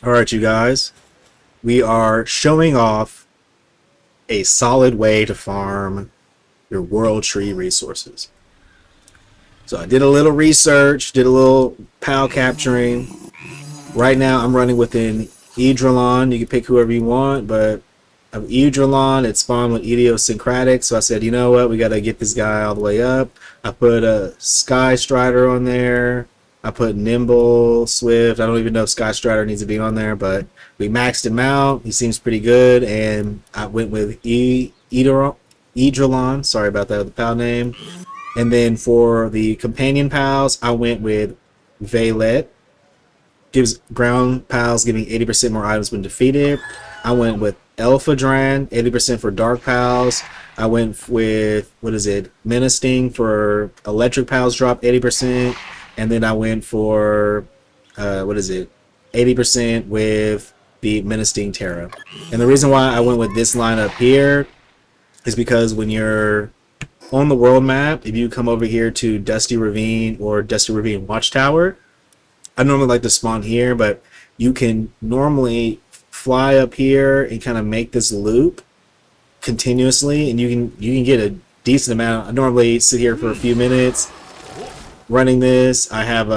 Alright, you guys. We are showing off a solid way to farm your world tree resources. So I did a little research, did a little PAL capturing. Right now I'm running within Edralon. You can pick whoever you want, but of Edralon, it spawned with idiosyncratic. So I said, you know what, we gotta get this guy all the way up. I put a Sky Strider on there. I put Nimble, Swift. I don't even know if Sky Strider needs to be on there, but we maxed him out. He seems pretty good, and I went with Edralon. Sorry about that, the PAL name. And then for the companion pals, I went with Valet. Gives ground pals giving 80% more items when defeated. I went with Elphadran, 80% for dark pals. I went with, what is it, Menacing for electric pals drop 80%. And then I went for, what is it, 80% with the Menacing Terra. And the reason why I went with this lineup here is because when you're on the world map, if you come over here to Dusty Ravine or Dusty Ravine Watchtower, I normally like to spawn here, but you can normally fly up here and kind of make this loop continuously, and you can get a decent amount. I normally sit here for a few minutes running this. I have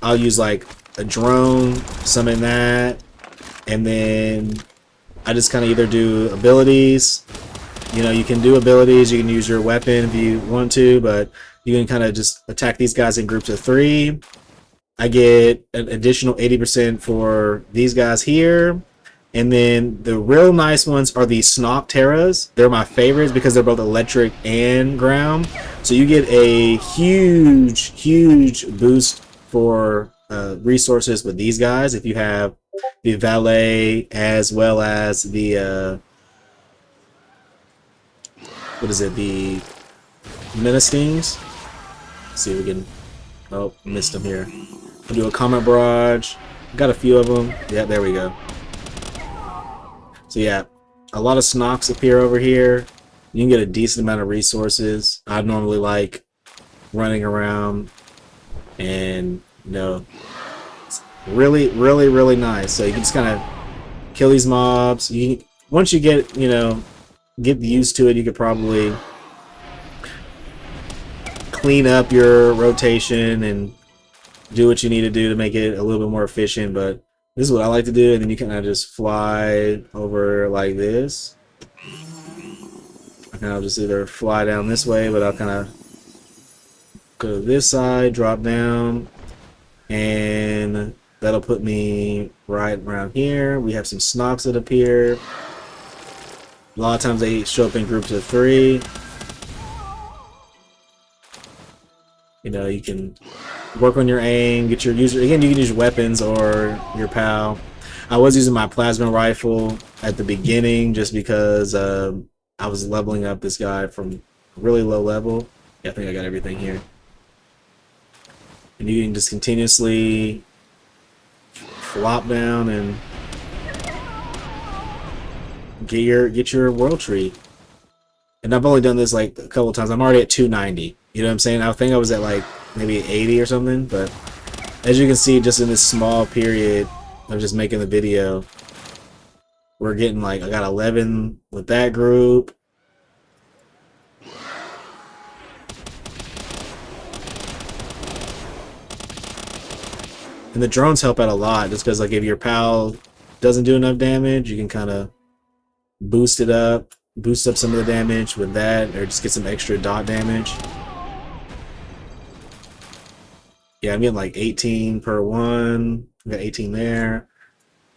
I'll use like a drone, summon that, and then I just kind of either do abilities. You know, you can do abilities, you can use your weapon if you want to, but you can kind of just attack these guys in groups of 3. I get an additional 80% for these guys here. And then the real nice ones are the Snog Terras. They're my favorites because they're both electric and ground. So you get a huge boost for resources with these guys if you have the Valet as well as the what is it, the Menacings. Let's see if we can, oh, missed them here. I'll do a Comet Barrage. Got a few of them. Yeah, there we go. So yeah, a lot of Snogs appear over here. You can get a decent amount of resources. I normally like running around, and you know, it's really nice. So you can just kind of kill these mobs. Once you get, you know, get used to it, you could probably clean up your rotation and do what you need to do to make it a little bit more efficient. But this is what I like to do, and then you kind of just fly over like this. And I'll just either fly down this way, but I'll kind of go to this side, drop down, and that'll put me right around here. We have some Snogs that appear. A lot of times they show up in groups of 3. You know, you can work on your aim, get your user. Again, you can use your weapons or your PAL. I was using my plasma rifle at the beginning just because I was leveling up this guy from really low level. Yeah, I think I got everything here. And you can just continuously flop down and get your world tree. And I've only done this like a couple times. I'm already at 290. You know what I'm saying? I think I was at like maybe 80 or something. But as you can see, just in this small period of just making the video, we're getting like, I got 11 with that group. And the drones help out a lot, just because like if your PAL doesn't do enough damage, you can kind of boost up some of the damage with that, or just get some extra dot damage. Yeah, I'm getting like 18 per one. I got 18 there.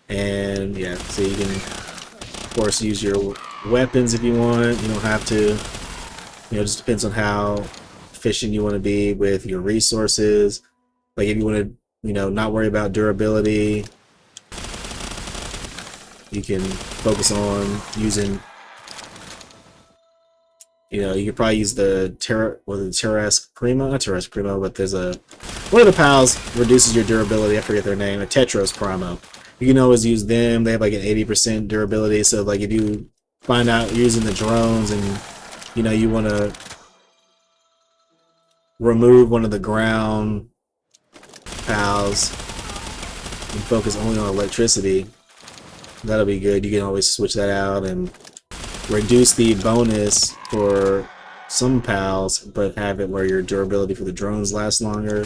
And yeah, so you can of course use your weapons if you want. You don't have to. You know, it just depends on how efficient you want to be with your resources. Like if you want to, you know, not worry about durability, you can focus on using, you know, you could probably use the Terras Primo, not Terras Primo, but there's one of the pals reduces your durability. I forget their name. A Tetros Primo. You can always use them. They have like an 80% durability. So like if you find out you're using the drones and you know you want to remove one of the ground pals, and focus only on electricity. That'll be good. You can always switch that out and reduce the bonus for some pals, but have it where your durability for the drones lasts longer.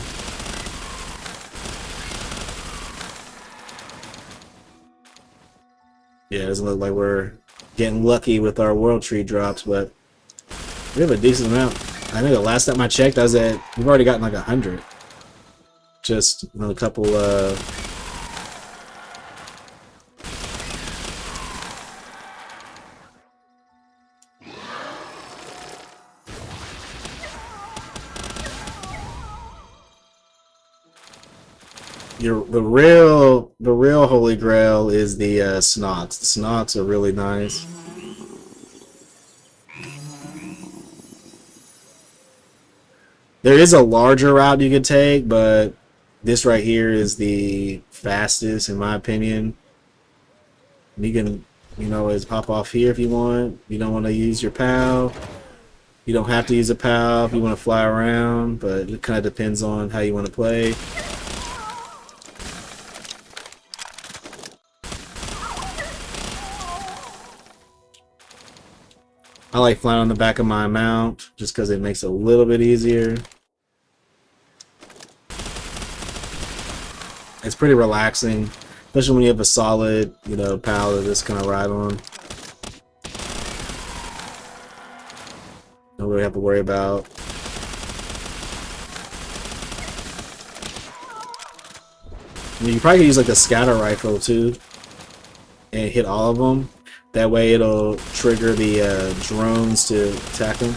Yeah, it doesn't look like we're getting lucky with our world tree drops, but we have a decent amount. I think the last time I checked, we've already gotten like 100. Just a couple, the real holy grail is the snots. The snots are really nice. There is a larger route you could take, but this right here is the fastest in my opinion. You can always pop off here if you want. You don't want to use your PAL. You don't have to use a PAL if you want to fly around, but it kind of depends on how you want to play. I like flying on the back of my mount just because it makes it a little bit easier. It's pretty relaxing, especially when you have a solid, PAL to just kind of ride on. Don't really have to worry about. You probably could use like the scatter rifle too and hit all of them. That way it'll trigger the drones to attack them.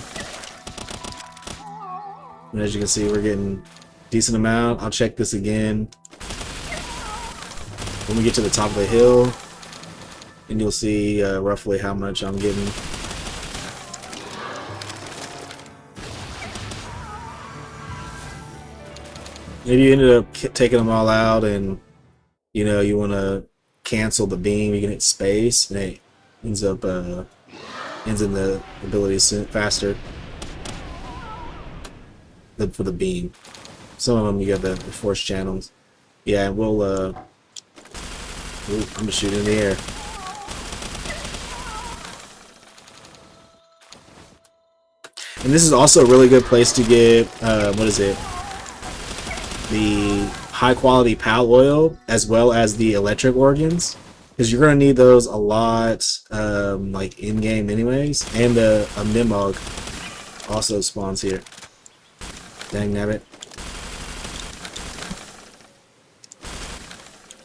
And as you can see, we're getting a decent amount. I'll check this again when we get to the top of the hill, and you'll see roughly how much I'm getting. If you ended up taking them all out and you want to cancel the beam, you can hit space and it ends in the ability faster for the beam. Some of them you got the force channels. Yeah, we'll I'm gonna shoot in the air. And this is also a really good place to get what is it? The high quality PAL oil as well as the electric organs, because you're going to need those a lot like in game anyways. And a Mimog also spawns here. Dang nabbit.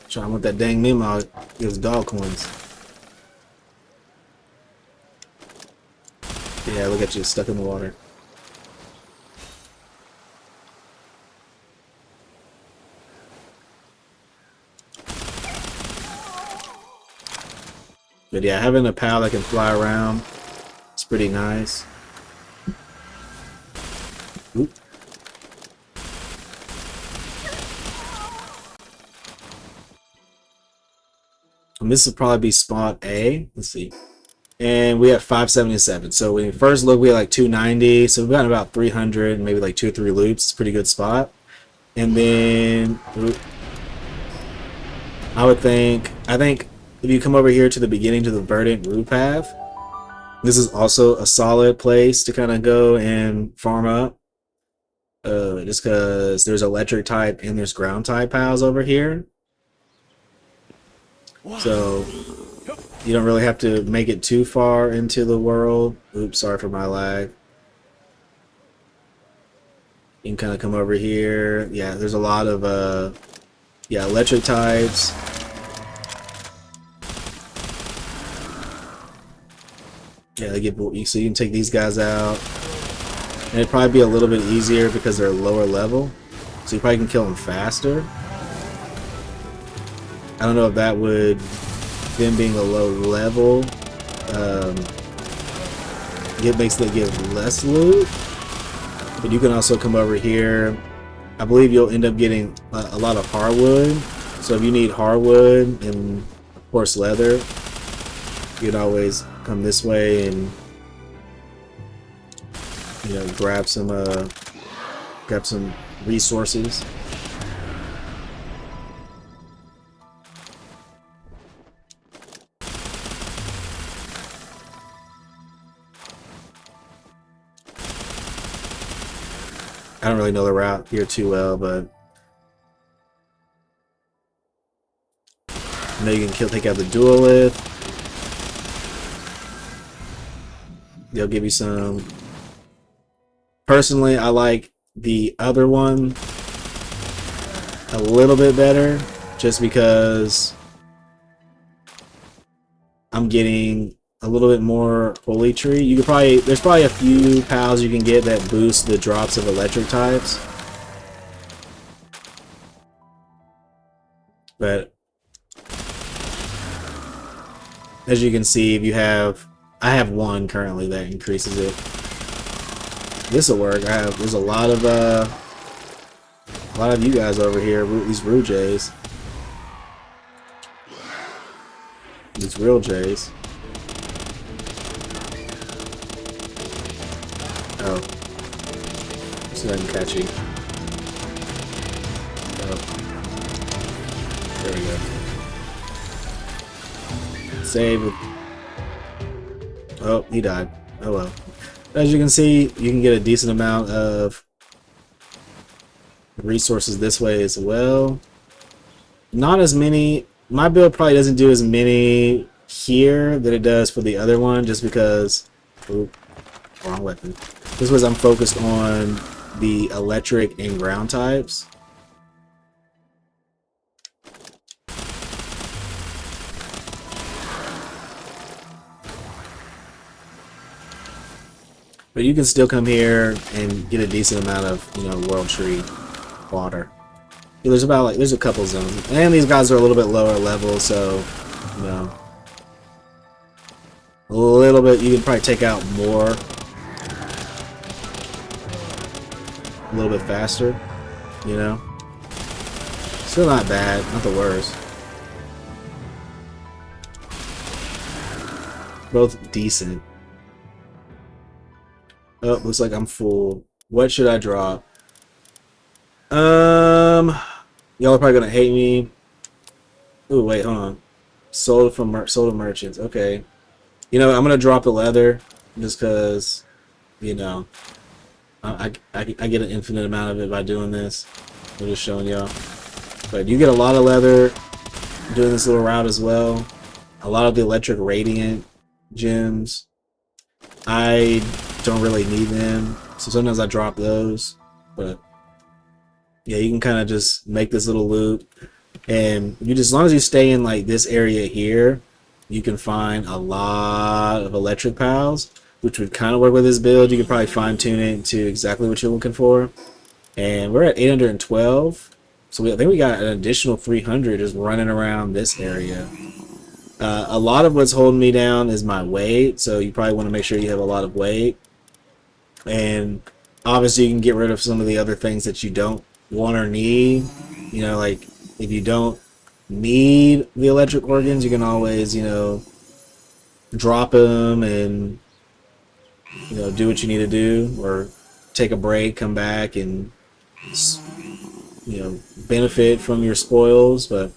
Trying with that dang Mimog gives dog coins. Yeah, look at you stuck in the water. But yeah, having a PAL that can fly around, it's pretty nice. Oop. And this would probably be spot A. Let's see. And we have 577. So when we first look, we had like 290. So we've gotten about 300, maybe like 2 or 3 loops. It's a pretty good spot. And then I think if you come over here to the beginning to the verdant route path, this is also a solid place to kind of go and farm up. Just because there's electric type and there's ground type pals over here. So you don't really have to make it too far into the world. Oops, sorry for my lag. You can kind of come over here. Yeah, there's a lot of electric types. Yeah, so you can take these guys out, and it'd probably be a little bit easier because they're lower level, so you probably can kill them faster. I don't know if that would, them being a low level, it makes them give less loot. But you can also come over here. I believe you'll end up getting a lot of hardwood. So if you need hardwood and of course leather, you can always come this way and grab some resources. I don't really know the route here too well, but I know you can take out the duelith. They'll give you some. Personally, I like the other one a little bit better, just because I'm getting a little bit more Holy Tree. You could probably, there's probably a few pals you can get that boost the drops of electric types, but as you can see, if you have, I have one currently that increases it. This will work. There's a lot of you guys over here, these Rue Jays. These real Jays. Oh. Let's see if I can catch you. Oh. There we go. Save. Oh, he died. Oh well. As you can see, you can get a decent amount of resources this way as well. Not as many. My build probably doesn't do as many here than it does for the other one, just because. Ooh, wrong weapon. Just because I'm focused on the electric and ground types. But you can still come here and get a decent amount of, you know, World Tree water. Yeah, there's about there's a couple zones, and these guys are a little bit lower level, so you know, a little bit. You can probably take out more, a little bit faster. You know, still not bad, not the worst. Both decent. Oh, looks like I'm full. What should I drop? Y'all are probably gonna hate me. Ooh, wait, hold on. Sold to merchants. Okay. You know, I'm gonna drop the leather just because, you know, I get an infinite amount of it by doing this. I'm just showing y'all. But you get a lot of leather doing this little route as well. A lot of the electric radiant gems. I don't really need them, so sometimes I drop those. But yeah, you can kind of just make this little loop, and you just, as long as you stay in like this area here, you can find a lot of electric pals, which would kind of work with this build. You could probably fine tune it to exactly what you're looking for. And we're at 812, so I think we got an additional 300 just running around this area. A lot of what's holding me down is my weight, so you probably want to make sure you have a lot of weight. And obviously you can get rid of some of the other things that you don't want or need. You know, like if you don't need the electric organs, you can always, you know, drop them and, you know, do what you need to do, or take a break, come back and, you know, benefit from your spoils. But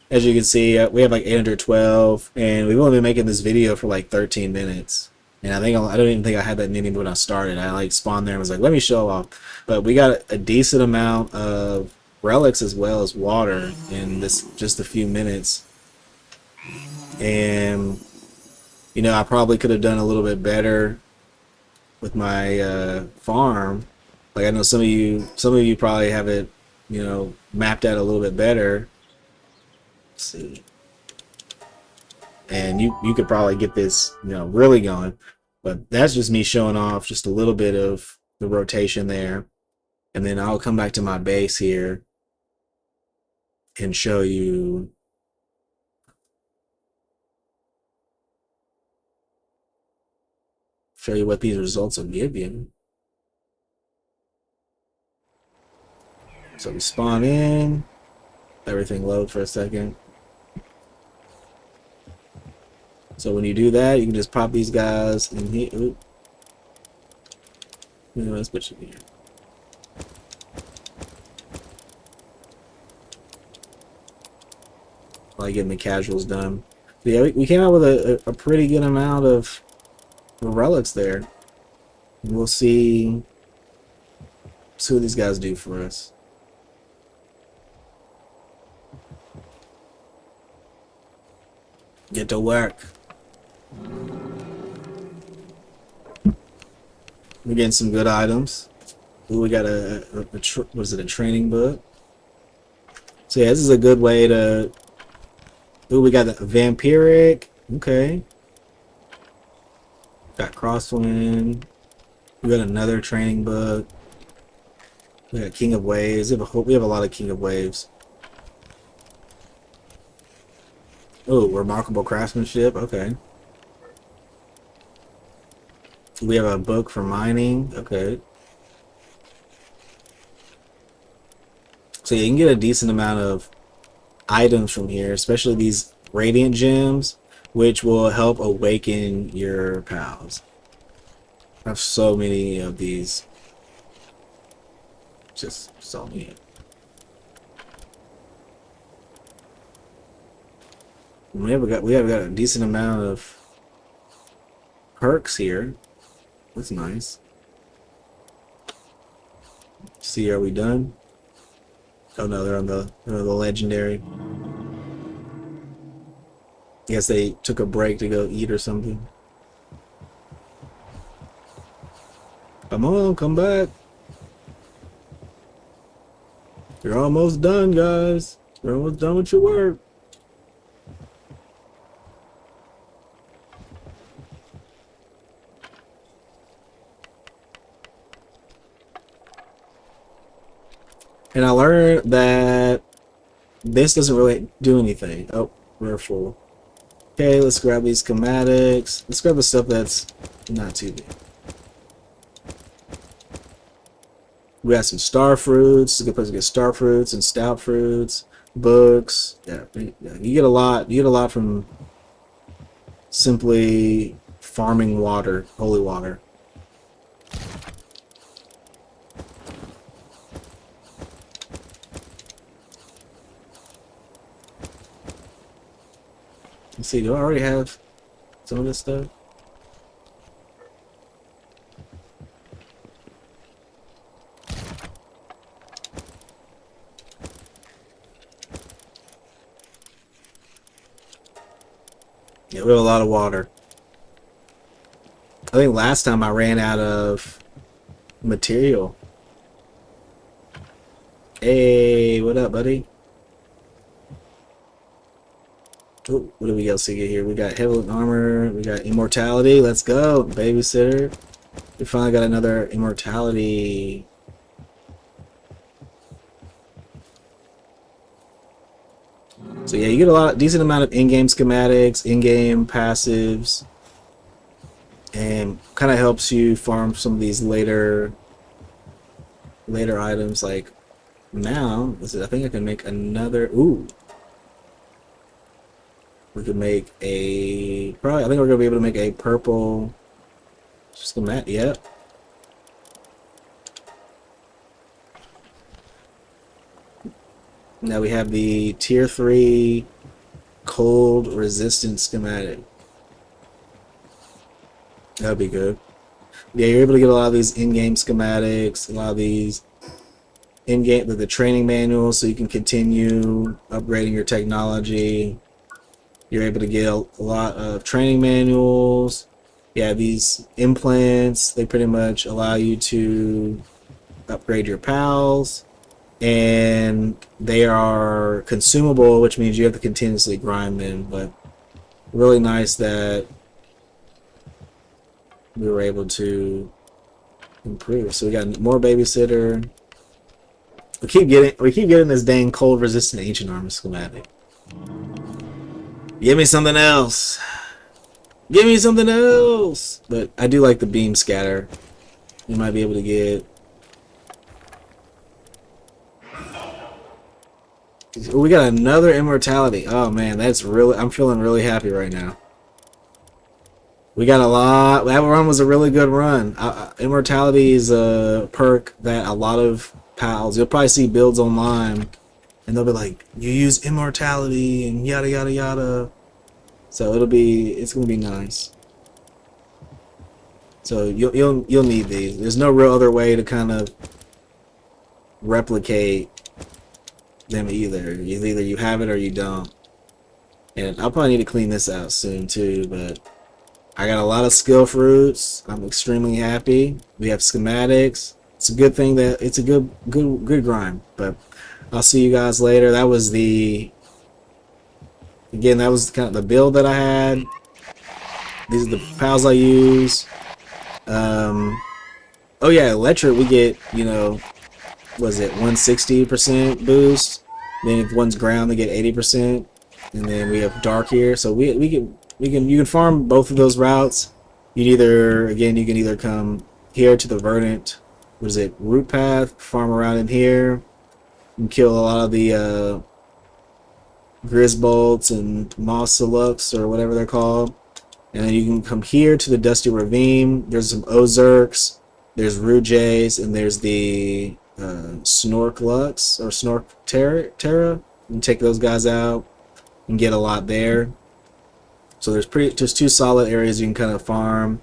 as you can see, we have like 812, and we've only been making this video for like 13 minutes. And I don't even think I had that many when I started. I like spawned there and was like, let me show off. But we got a decent amount of relics as well as water in this just a few minutes. And you know, I probably could have done a little bit better with my farm. Like I know some of you probably have it, you know, mapped out a little bit better. Let's see. And you could probably get this, you know, really going. But that's just me showing off just a little bit of the rotation there. And then I'll come back to my base here and show you what these results will give you. So we spawn in, everything load for a second. So when you do that, you can just pop these guys in here. Oop. Let's put you here. Like getting the casuals done. So yeah, we came out with a pretty good amount of relics there. And we'll see see what these guys do for us. Get to work. We're getting some good items. Ooh, we got what is it, a training book? So yeah, this is a good way to... Ooh, we got the vampiric. Okay. Got crosswind. We got another training book. We got King of Waves. We have a lot of King of Waves. Oh, remarkable craftsmanship. Okay. We have a book for mining. Okay. So yeah, you can get a decent amount of items from here, especially these radiant gems, which will help awaken your pals. I have so many of these. Just so many. We have got a decent amount of perks here. That's nice. See, are we done? Oh no, they're on the legendary. Guess they took a break to go eat or something. Come on, come back. You're almost done, guys. You're almost done with your work. And I learned that this doesn't really do anything. Oh, we're full. Okay, let's grab these schematics. Let's grab the stuff that's not too big. We got some star fruits. It's a good place to get star fruits and stout fruits, books. Yeah, you get a lot. You get a lot from simply farming water, holy water. Let's see, do I already have some of this stuff? Yeah, we have a lot of water. I think last time I ran out of material. Hey, what up, buddy? Ooh, what do we else get here? We got heavy armor. We got immortality. Let's go, babysitter. We finally got another immortality. So yeah, you get a decent amount of in-game schematics, in-game passives, and kind of helps you farm some of these later items. Like now, I think I can make another. Ooh. We could make a I think we're gonna be able to make a purple schematic. Yep. Now we have the tier 3 cold resistant schematic. That'd be good. Yeah, you're able to get a lot of these in-game schematics, a lot of these in-game the training manuals, so you can continue upgrading your technology. You're able to get a lot of training manuals. Yeah, these implants, they pretty much allow you to upgrade your pals. And they are consumable, which means you have to continuously grind them. But really nice that we were able to improve. So we got more babysitter. We keep getting this dang cold resistant ancient armor schematic. Give me something else. Give me something else. But I do like the beam scatter. You might be able to get. We got another immortality. Oh man, that's really. I'm feeling really happy right now. We got a lot. That run was a really good run. Immortality is a perk that a lot of pals. You'll probably see builds online. And they'll be like, you use immortality and yada yada yada. So it's gonna be nice. So you'll need these. There's no real other way to kind of replicate them either. Either you have it or you don't. And I'll probably need to clean this out soon too, but I got a lot of skill fruits. I'm extremely happy. We have schematics. It's a good thing that it's a good grind. But I'll see you guys later. That was the again, that was kind of the build that I had. These are the pals I use. Oh yeah, electric we get, you know, was it 160% boost? Then if one's ground they get 80%. And then we have dark here. So you can farm both of those routes. You can either come here to the verdant, what is it, root path, farm around in here, and kill a lot of the Grisbolts and Mossalux or whatever they're called. And then you can come here to the Dusty Ravine. There's some Ozarks, there's Rouges, and there's the Snorklux or Snork Terra. You can take those guys out and get a lot there. So there's two solid areas you can kind of farm.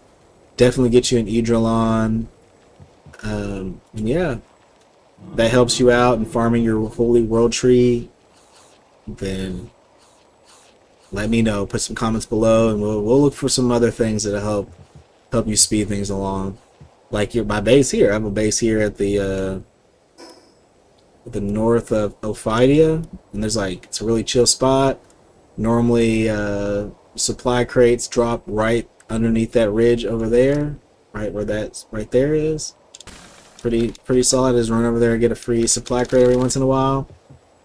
Definitely get you an Eidrillon. And yeah, that helps you out in farming your Holy World Tree. Then let me know. Put some comments below, and we'll look for some other things that'll help you speed things along. Like my base here. I have a base here at the north of Ophidia, and there's it's a really chill spot. Normally, supply crates drop right underneath that ridge over there, right where that's right there is. Pretty solid. Just run over there and get a free supply crate every once in a while.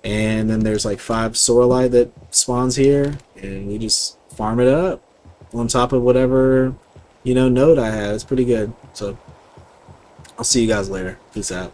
And then there's 5 Sorlite that spawns here, and we just farm it up on top of whatever node I have. It's pretty good. So I'll see you guys later. Peace out.